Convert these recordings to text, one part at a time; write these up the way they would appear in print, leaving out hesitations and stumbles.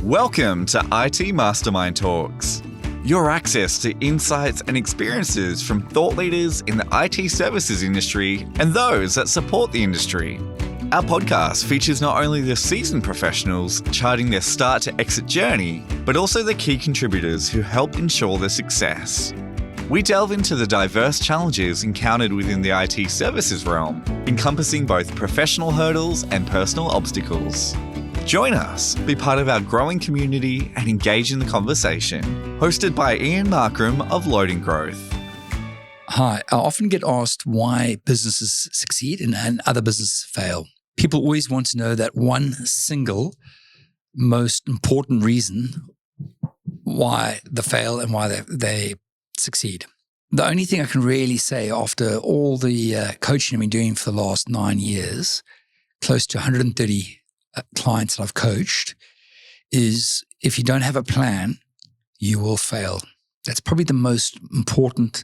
Welcome to IT Mastermind Talks, your access to insights and experiences from thought leaders in the IT services industry and those that support the industry. Our podcast features not only the seasoned professionals charting their start to exit journey, but also the key contributors who help ensure their success. We delve into the diverse challenges encountered within the IT services realm, encompassing both professional hurdles and personal obstacles. Join us, be part of our growing community, and engage in the conversation. Hosted by Ian Markram of LoadingGrowth. Hi, I often get asked why businesses succeed and other businesses fail. People always want to know that one single, most important reason why they fail and why they succeed. The only thing I can really say after all the coaching I've been doing for the last 9 years, close to 130 clients that I've coached, is if you don't have a plan, you will fail. That's probably the most important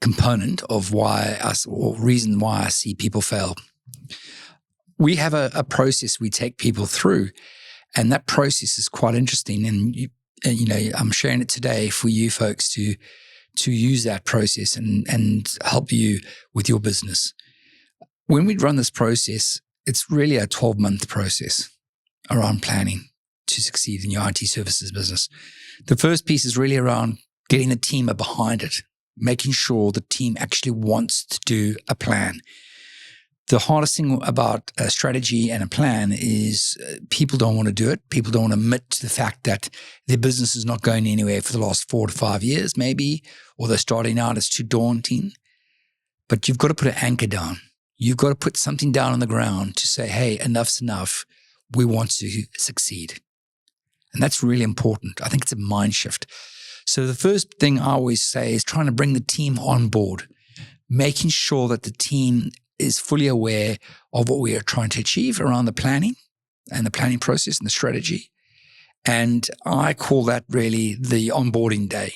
component of reason why I see people fail. We have a process we take people through, and that process is quite interesting. And I'm sharing it today for you folks to use that process and help you with your business. When we run this process, it's really a 12-month process around planning to succeed in your IT services business. The first piece is really around getting the team behind it, making sure the team actually wants to do a plan. The hardest thing about a strategy and a plan is people don't want to do it. People don't want to admit to the fact that their business is not going anywhere for the last 4 to 5 years maybe, or they're starting out, it's too daunting. But you've got to put an anchor down. You've got to put something down on the ground to say, hey, enough's enough. We want to succeed. And that's really important. I think it's a mind shift. So the first thing I always say is trying to bring the team on board, making sure that the team is fully aware of what we are trying to achieve around the planning and the planning process and the strategy. And I call that really the onboarding day.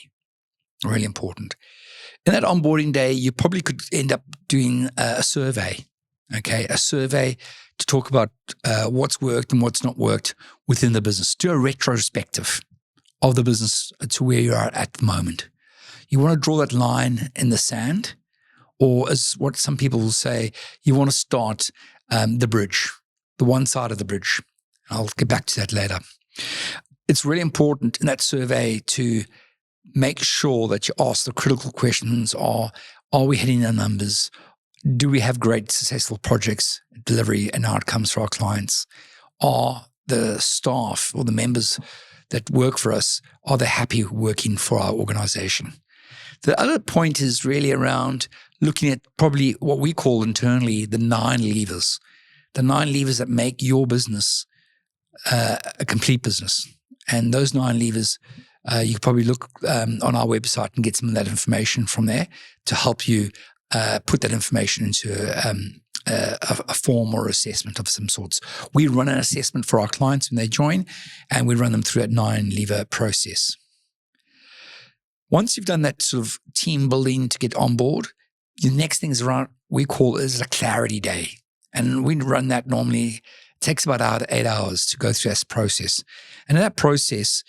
Really important. In that onboarding day, you probably could end up doing a survey, okay? A survey to talk about what's worked and what's not worked within the business. Do a retrospective of the business to where you are at the moment. You want to draw that line in the sand, or as what some people will say, you want to start the bridge, the one side of the bridge. I'll get back to that later. It's really important in that survey to make sure that you ask the critical questions. Are we hitting the numbers? Do we have great successful projects, delivery and outcomes for our clients? Are the staff or the members that work for us, are they happy working for our organization? The other point is really around looking at probably what we call internally the 9 levers. The 9 levers that make your business a complete business. And those 9 levers, you could probably look on our website and get some of that information from there to help you put that information into a form or assessment of some sorts. We run an assessment for our clients when they join, and we run them through that 9-lever process. Once you've done that sort of team building to get on board, the next thing is around, we call it a clarity day. And we run that normally, it takes about 8 hours to go through this process. And in that process,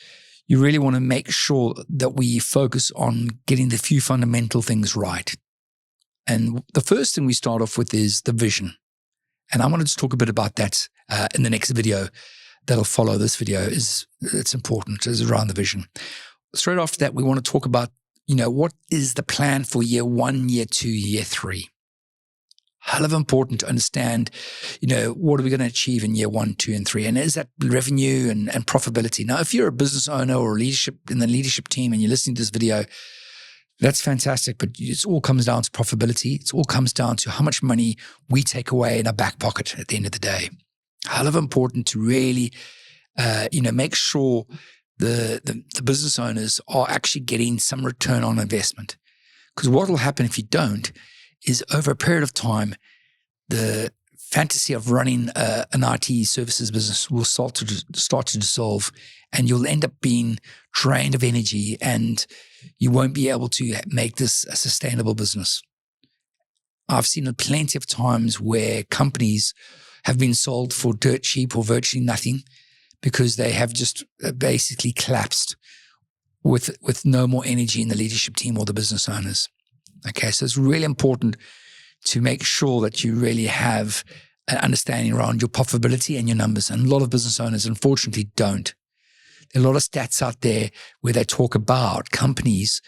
you really want to make sure that we focus on getting the few fundamental things right. And the first thing we start off with is the vision. And I wanted to talk a bit about that in the next video that'll follow this video. It's important, is around the vision. Straight after that, we want to talk about, what is the plan for year 1, year 2, year 3? Hell of important to understand, what are we going to achieve in year 1, 2, and 3? And is that revenue and profitability? Now, if you're a business owner or in the leadership team and you're listening to this video, that's fantastic. But it all comes down to profitability. It all comes down to how much money we take away in our back pocket at the end of the day. Hell of important to really, make sure the business owners are actually getting some return on investment. Because what will happen if you don't is over a period of time, the fantasy of running an IT services business will start to dissolve, and you'll end up being drained of energy, and you won't be able to make this a sustainable business. I've seen it plenty of times where companies have been sold for dirt cheap or virtually nothing because they have just basically collapsed with no more energy in the leadership team or the business owners. Okay, so it's really important to make sure that you really have an understanding around your profitability and your numbers. And a lot of business owners, unfortunately, don't. There are a lot of stats out there where they talk about companies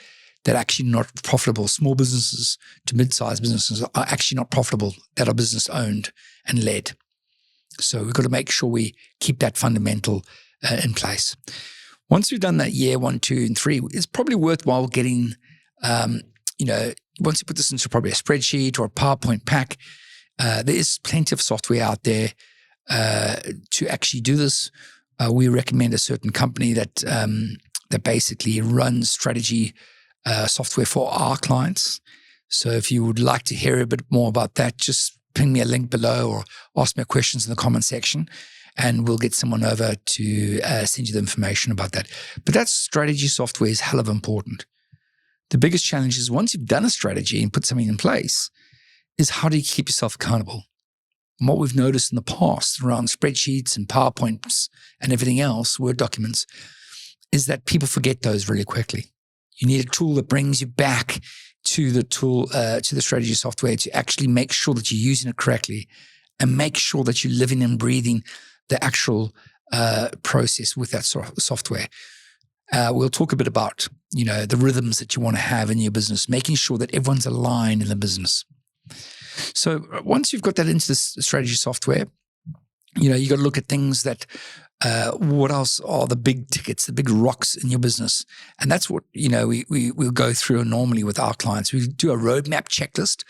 that are actually not profitable. Small businesses to mid-sized businesses are actually not profitable, that are business owned and led. So we've got to make sure we keep that fundamental in place. Once we've done that year 1, 2, and 3, it's probably worthwhile getting, once you put this into probably a spreadsheet or a PowerPoint pack, there is plenty of software out there to actually do this. We recommend a certain company that basically runs strategy software for our clients. So if you would like to hear a bit more about that, just ping me a link below or ask me questions in the comment section, and we'll get someone over to send you the information about that. But that strategy software is hell of important. The biggest challenge is once you've done a strategy and put something in place, is how do you keep yourself accountable? And what we've noticed in the past around spreadsheets and PowerPoints and everything else, Word documents, is that people forget those really quickly. You need a tool that brings you back to the tool, to the strategy software, to actually make sure that you're using it correctly and make sure that you're living and breathing the actual process with that software. We'll talk a bit about, the rhythms that you want to have in your business, making sure that everyone's aligned in the business. So once you've got that into the strategy software, you got to look at things that, what else are the big tickets, the big rocks in your business? And that's what, we'll go through normally with our clients. We do a roadmap checklist.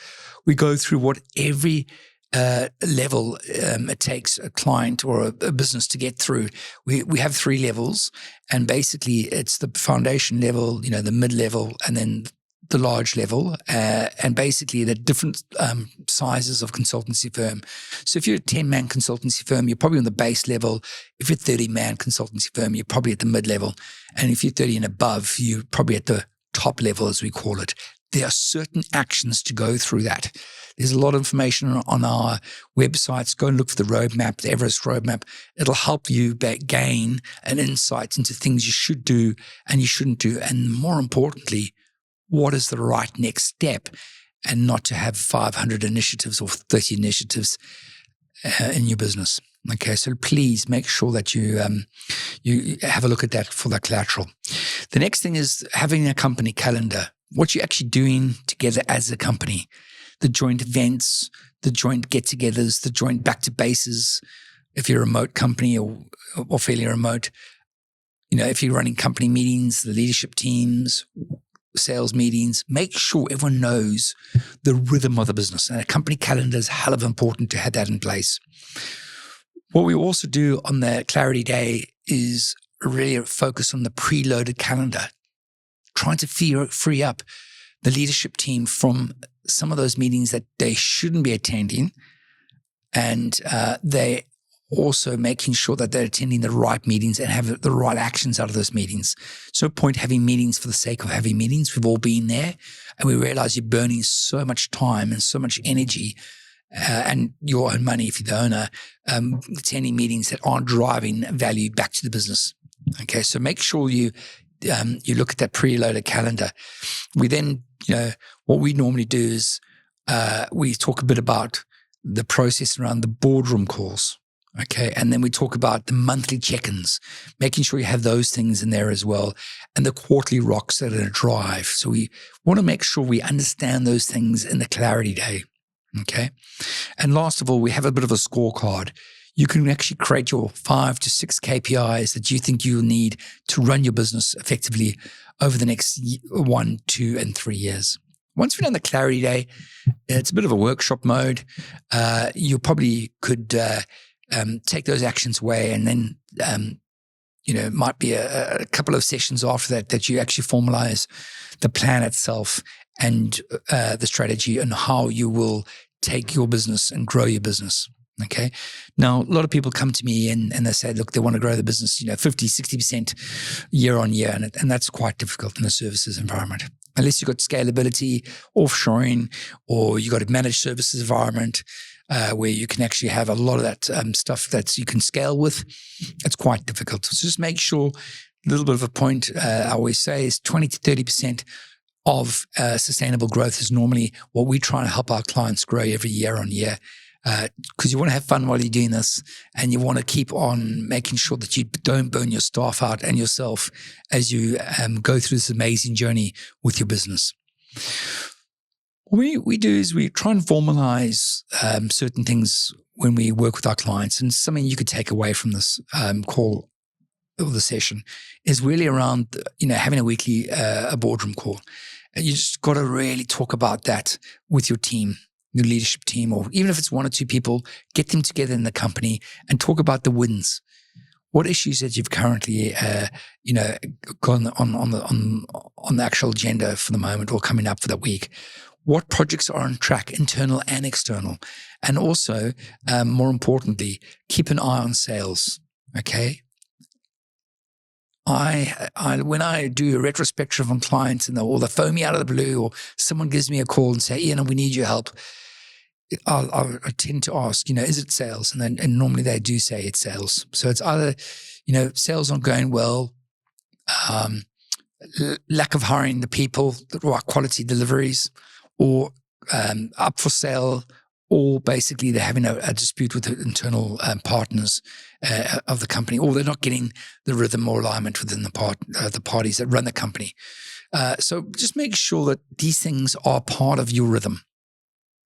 We go through what every level it takes a client or a business to get through. We have 3 levels, and basically it's the foundation level, the mid-level, and then the large level, and basically the different sizes of consultancy firm. So if you're a 10-man consultancy firm, you're probably on the base level. If you're a 30-man consultancy firm, you're probably at the mid-level. And if you're 30 and above, you're probably at the top level, as we call it. There are certain actions to go through that. There's a lot of information on our websites. Go and look for the roadmap, the Everest roadmap. It'll help you gain an insight into things you should do and you shouldn't do. And more importantly, what is the right next step, and not to have 500 initiatives or 30 initiatives in your business. Okay, so please make sure that you have a look at that for the collateral. The next thing is having a company calendar. What you're actually doing together as a company, the joint events, the joint get-togethers, the joint back to bases. If you're a remote company or fairly remote, if you're running company meetings, the leadership teams, sales meetings, make sure everyone knows the rhythm of the business. And a company calendar is hell of important to have that in place. What we also do on the Clarity Day is really focus on the preloaded calendar, trying to free up the leadership team from some of those meetings that they shouldn't be attending, and they also making sure that they're attending the right meetings and have the right actions out of those meetings. It's no point having meetings for the sake of having meetings. We've all been there, and we realize you're burning so much time and so much energy and your own money if you're the owner, attending meetings that aren't driving value back to the business. Okay, so make sure you look at that preloaded calendar. We then, what we normally do is we talk a bit about the process around the boardroom calls. Okay, and then we talk about the monthly check-ins, making sure you have those things in there as well, and the quarterly rocks that are going to drive. So we want to make sure we understand those things in the Clarity Day. Okay, and last of all, we have a bit of a scorecard. You can actually create your 5 to 6 KPIs that you think you'll need to run your business effectively over the next 1, 2, and 3 years. Once we've done the Clarity Day, it's a bit of a workshop mode. You probably could take those actions away, and then it might be a couple of sessions after that you actually formalize the plan itself and the strategy and how you will take your business and grow your business. Okay. Now, a lot of people come to me and they say, look, they want to grow the business, 50, 60% year on year. And that's quite difficult in a services environment. Unless you've got scalability, offshoring, or you've got a managed services environment, where you can actually have a lot of that stuff that you can scale with. It's quite difficult. So just make sure, a little bit of a point I always say is 20 to 30% of sustainable growth is normally what we try to help our clients grow every year on year. Because you want to have fun while you're doing this, and you want to keep on making sure that you don't burn your staff out and yourself as you go through this amazing journey with your business. What we do is we try and formalize certain things when we work with our clients, and something you could take away from this call or the session is really around having a weekly a boardroom call. And you just got to really talk about that with your team, your leadership team, or even if it's one or two people, get them together in the company and talk about the wins. What issues that you've currently, gone on the actual agenda for the moment or coming up for that week? What projects are on track, internal and external? And also, more importantly, keep an eye on sales. Okay. When I do a retrospective on clients and or they phone me out of the blue, or someone gives me a call and say, Ian, we need your help, I tend to ask, is it sales? And normally they do say it's sales. So it's either, sales aren't going well, lack of hiring the people, the right quality deliveries, or up for sale, or basically they're having a dispute with the internal partners of the company, or they're not getting the rhythm or alignment within the parties that run the company. So just make sure that these things are part of your rhythm,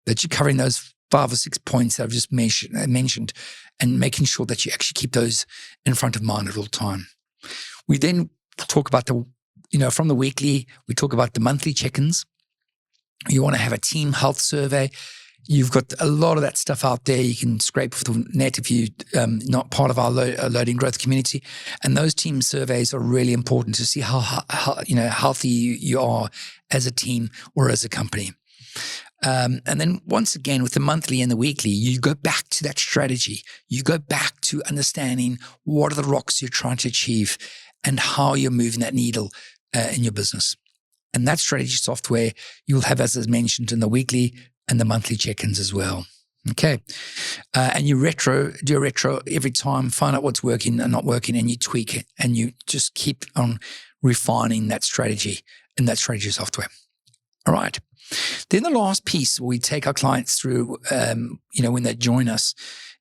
that you're covering those 5 or 6 points that I've just mentioned, and making sure that you actually keep those in front of mind at all time. We then talk about from the weekly, we talk about the monthly check-ins. You want to have a team health survey. You've got a lot of that stuff out there. You can scrape off the net if you're not part of our Loading Growth community. And those team surveys are really important to see how healthy you are as a team or as a company. And then once again, with the monthly and the weekly, you go back to that strategy. You go back to understanding what are the rocks you're trying to achieve and how you're moving that needle in your business. And that strategy software you'll have, as I mentioned, in the weekly and the monthly check-ins as well. Okay. And you do a retro every time, find out what's working and not working, and you tweak it, and you just keep on refining that strategy in that strategy software. All right. Then the last piece we take our clients through, when they join us,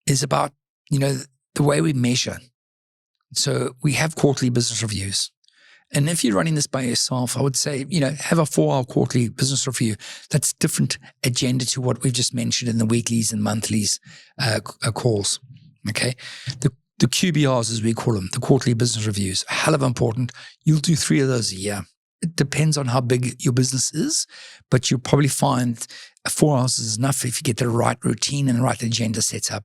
is about, the way we measure. So we have quarterly business reviews. And if you're running this by yourself, I would say, have a 4-hour quarterly business review. That's different agenda to what we've just mentioned in the weeklies and monthlies calls. Okay. The QBRs, as we call them, the quarterly business reviews, a hell of important. You'll do 3 of those a year. It depends on how big your business is, but you'll probably find 4 hours is enough if you get the right routine and the right agenda set up.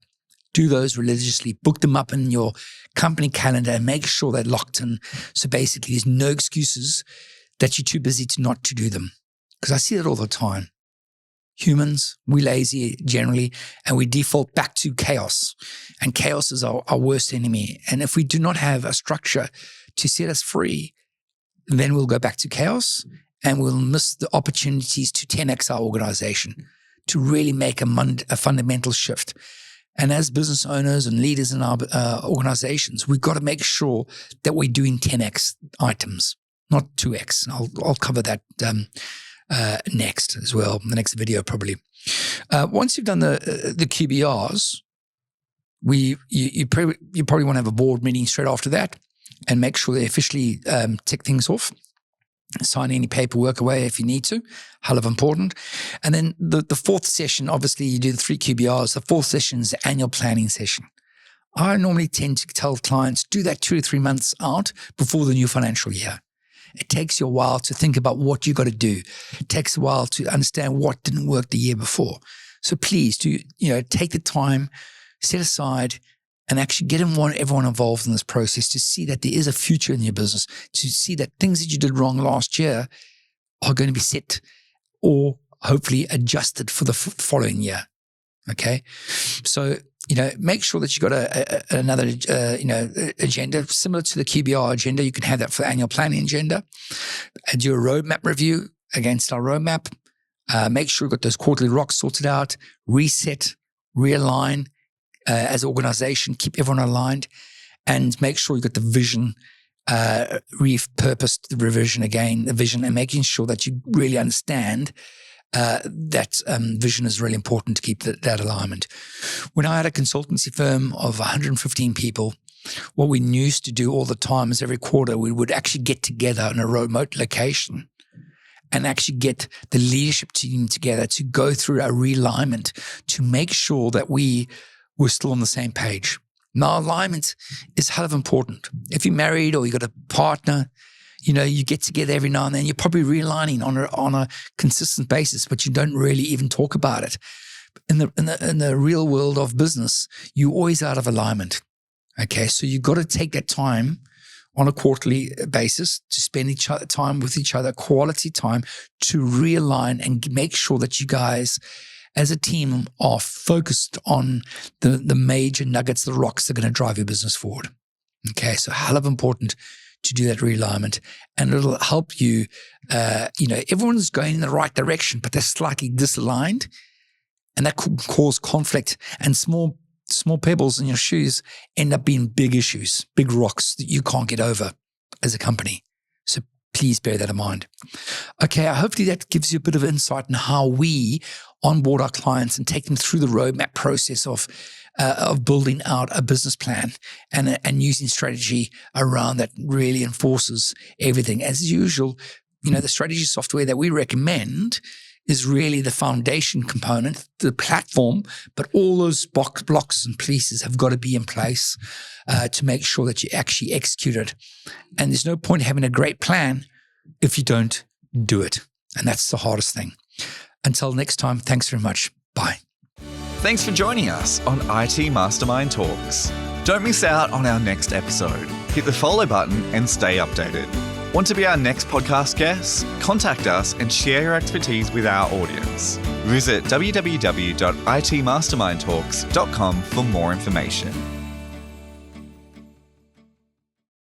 Do those religiously, book them up in your company calendar and make sure they're locked in. So basically there's no excuses that you're too busy not to do them. Because I see that all the time. Humans, we're lazy generally, and we default back to chaos. And chaos is our worst enemy. And if we do not have a structure to set us free, then we'll go back to chaos and we'll miss the opportunities to 10x our organization, to really make a fundamental shift. And as business owners and leaders in our organizations, we've got to make sure that we're doing 10x items, not 2x. I'll cover that next as well, in the next video probably. Once you've done the QBRs, you probably want to have a board meeting straight after that and make sure they officially tick things off. Sign any paperwork away if you need to, hell of important. And then the 4th session, obviously you do the 3 QBRs. The 4th session is the annual planning session. I normally tend to tell clients, do that 2 to 3 months out before the new financial year. It takes you a while to think about what you got to do. It takes a while to understand what didn't work the year before. So please take the time, set aside, and actually get everyone involved in this process to see that there is a future in your business, to see that things that you did wrong last year are going to be set or hopefully adjusted for the following year. Okay. So, make sure that you've got another, agenda similar to the QBR agenda. You can have that for the annual planning agenda. And do a roadmap review against our roadmap. Make sure you've got those quarterly rocks sorted out, reset realign as an organization, keep everyone aligned, and make sure you got the vision, repurposed the revision again, the vision, and making sure that you really understand that vision is really important to keep that alignment. When I had a consultancy firm of 115 people, what we used to do all the time is every quarter we would actually get together in a remote location and actually get the leadership team together to go through a realignment to make sure that we were still on the same page. Now, alignment is hell of important. If you're married or you got a partner, you get together every now and then, you're probably realigning on a consistent basis, but you don't really even talk about it. In the real world of business, you're always out of alignment. Okay, so you've got to take that time on a quarterly basis to spend time with each other, quality time, to realign and make sure that you guys as a team are focused on the major nuggets, the rocks that are going to drive your business forward. Okay, so hell of important to do that realignment, and it'll help you. Everyone's going in the right direction, but they're slightly disaligned, and that could cause conflict, and small pebbles in your shoes end up being big issues, big rocks that you can't get over as a company. So please bear that in mind. Okay, hopefully that gives you a bit of insight on how we onboard our clients and take them through the roadmap process of building out a business plan and using strategy around that really enforces everything. As usual, the strategy software that we recommend is really the foundation component, the platform, but all those blocks and pieces have got to be in place to make sure that you actually execute it. And there's no point having a great plan if you don't do it. And that's the hardest thing. Until next time, thanks very much. Bye. Thanks for joining us on IT Mastermind Talks. Don't miss out on our next episode. Hit the follow button and stay updated. Want to be our next podcast guest? Contact us and share your expertise with our audience. Visit www.itmastermindtalks.com for more information.